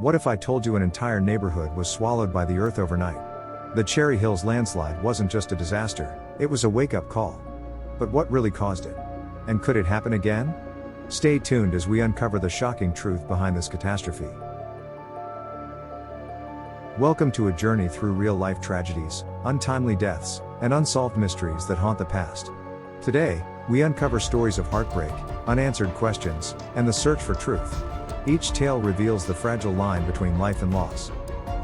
What if I told you an entire neighborhood was swallowed by the earth overnight? The Cherry Hills landslide wasn't just a disaster, it was a wake-up call. But what really caused it? And could it happen again? Stay tuned as we uncover the shocking truth behind this catastrophe. Welcome to a journey through real-life tragedies, untimely deaths, and unsolved mysteries that haunt the past. Today, we uncover stories of heartbreak, unanswered questions, and the search for truth. Each tale reveals the fragile line between life and loss.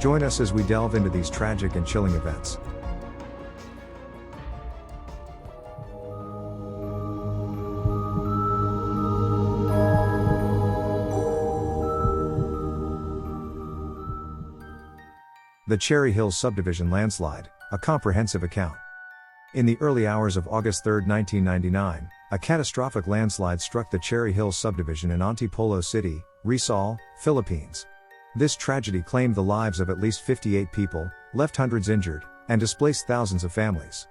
Join us as we delve into these tragic and chilling events. The Cherry Hills Subdivision landslide, a comprehensive account. In the early hours of August 3, 1999, a catastrophic landslide struck the Cherry Hills Subdivision in Antipolo City, Rizal, Philippines. This tragedy claimed the lives of at least 58 people, left hundreds injured, and displaced thousands of families.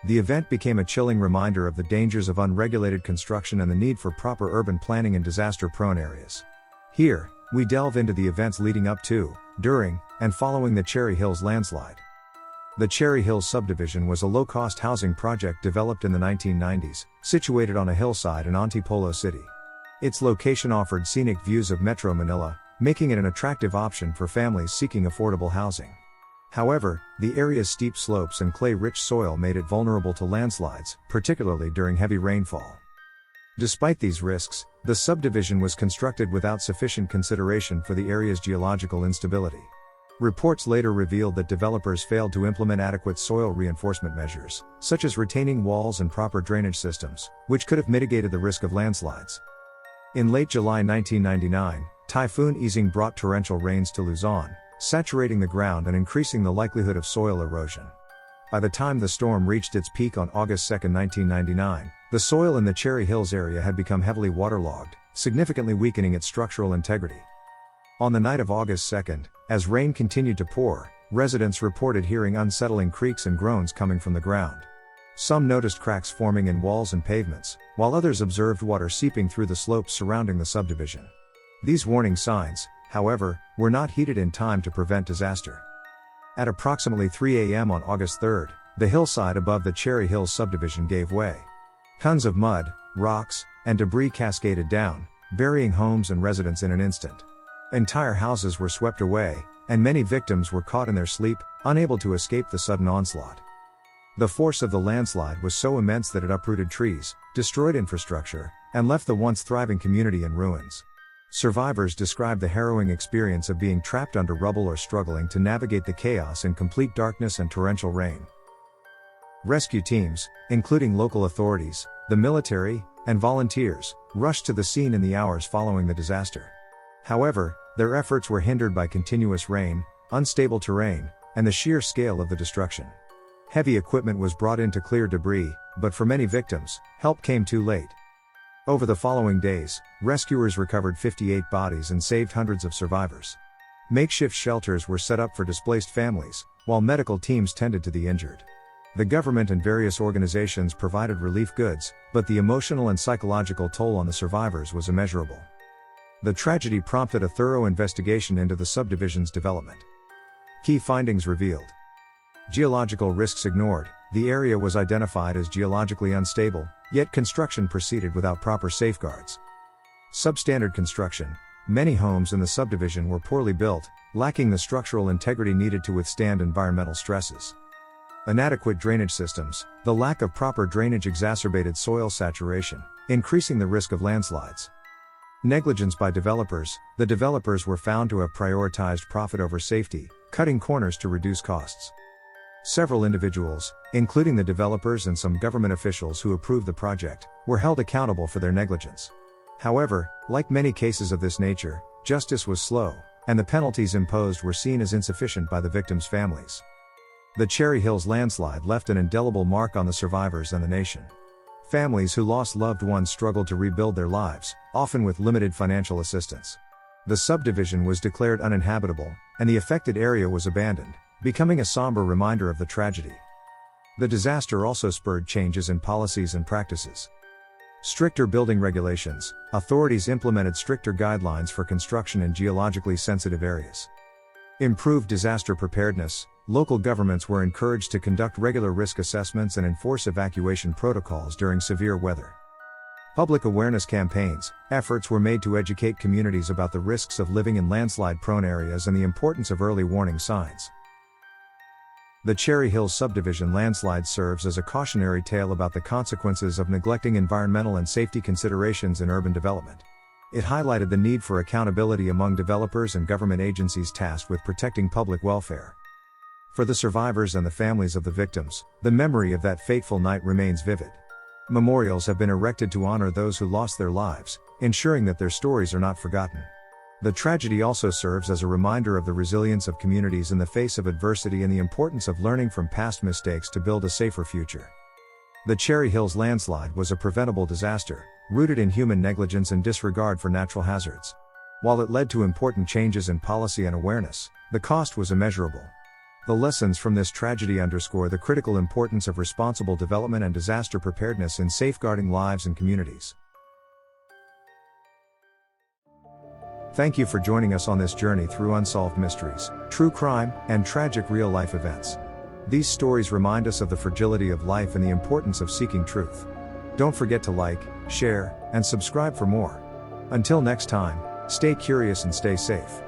The event became a chilling reminder of the dangers of unregulated construction and the need for proper urban planning in disaster-prone areas. Here, we delve into the events leading up to, during, and following the Cherry Hills landslide. The Cherry Hills Subdivision was a low-cost housing project developed in the 1990s, situated on a hillside in Antipolo City. Its location offered scenic views of Metro Manila, making it an attractive option for families seeking affordable housing. However, the area's steep slopes and clay-rich soil made it vulnerable to landslides, particularly during heavy rainfall. Despite these risks, the subdivision was constructed without sufficient consideration for the area's geological instability. Reports later revealed that developers failed to implement adequate soil reinforcement measures, such as retaining walls and proper drainage systems, which could have mitigated the risk of landslides. In late July 1999, Typhoon Ising brought torrential rains to Luzon, saturating the ground and increasing the likelihood of soil erosion. By the time the storm reached its peak on August 2, 1999, the soil in the Cherry Hills area had become heavily waterlogged, significantly weakening its structural integrity. On the night of August 2, as rain continued to pour, residents reported hearing unsettling creaks and groans coming from the ground. Some noticed cracks forming in walls and pavements, while others observed water seeping through the slopes surrounding the subdivision. These warning signs, however, were not heeded in time to prevent disaster. At approximately 3 a.m. on August 3, the hillside above the Cherry Hills subdivision gave way. Tons of mud, rocks, and debris cascaded down, burying homes and residents in an instant. Entire houses were swept away, and many victims were caught in their sleep, unable to escape the sudden onslaught. The force of the landslide was so immense that it uprooted trees, destroyed infrastructure, and left the once thriving community in ruins. Survivors described the harrowing experience of being trapped under rubble or struggling to navigate the chaos in complete darkness and torrential rain. Rescue teams, including local authorities, the military, and volunteers, rushed to the scene in the hours following the disaster. However, their efforts were hindered by continuous rain, unstable terrain, and the sheer scale of the destruction. Heavy equipment was brought in to clear debris, but for many victims, help came too late. Over the following days, rescuers recovered 58 bodies and saved hundreds of survivors. Makeshift shelters were set up for displaced families, while medical teams tended to the injured. The government and various organizations provided relief goods, but the emotional and psychological toll on the survivors was immeasurable. The tragedy prompted a thorough investigation into the subdivision's development. Key findings revealed. Geological risks ignored. The area was identified as geologically unstable, yet construction proceeded without proper safeguards. Substandard construction. Many homes in the subdivision were poorly built, lacking the structural integrity needed to withstand environmental stresses. Inadequate drainage systems. The lack of proper drainage exacerbated soil saturation, increasing the risk of landslides. Negligence by developers. The developers were found to have prioritized profit over safety, cutting corners to reduce costs. Several individuals, including the developers and some government officials who approved the project, were held accountable for their negligence. However, like many cases of this nature, justice was slow, and the penalties imposed were seen as insufficient by the victims' families. The Cherry Hills landslide left an indelible mark on the survivors and the nation. Families who lost loved ones struggled to rebuild their lives, often with limited financial assistance. The subdivision was declared uninhabitable, and the affected area was abandoned, becoming a somber reminder of the tragedy. The disaster also spurred changes in policies and practices. Stricter building regulations. Authorities implemented stricter guidelines for construction in geologically sensitive areas. Improved disaster preparedness. Local governments were encouraged to conduct regular risk assessments and enforce evacuation protocols during severe weather. Public awareness campaigns. Efforts were made to educate communities about the risks of living in landslide-prone areas and the importance of early warning signs. The Cherry Hills Subdivision landslide serves as a cautionary tale about the consequences of neglecting environmental and safety considerations in urban development. It highlighted the need for accountability among developers and government agencies tasked with protecting public welfare. For the survivors and the families of the victims, the memory of that fateful night remains vivid. Memorials have been erected to honor those who lost their lives, ensuring that their stories are not forgotten. The tragedy also serves as a reminder of the resilience of communities in the face of adversity and the importance of learning from past mistakes to build a safer future. The Cherry Hills landslide was a preventable disaster, rooted in human negligence and disregard for natural hazards. While it led to important changes in policy and awareness, the cost was immeasurable. The lessons from this tragedy underscore the critical importance of responsible development and disaster preparedness in safeguarding lives and communities. Thank you for joining us on this journey through unsolved mysteries, true crime, and tragic real-life events. These stories remind us of the fragility of life and the importance of seeking truth. Don't forget to like, share, and subscribe for more. Until next time, stay curious and stay safe.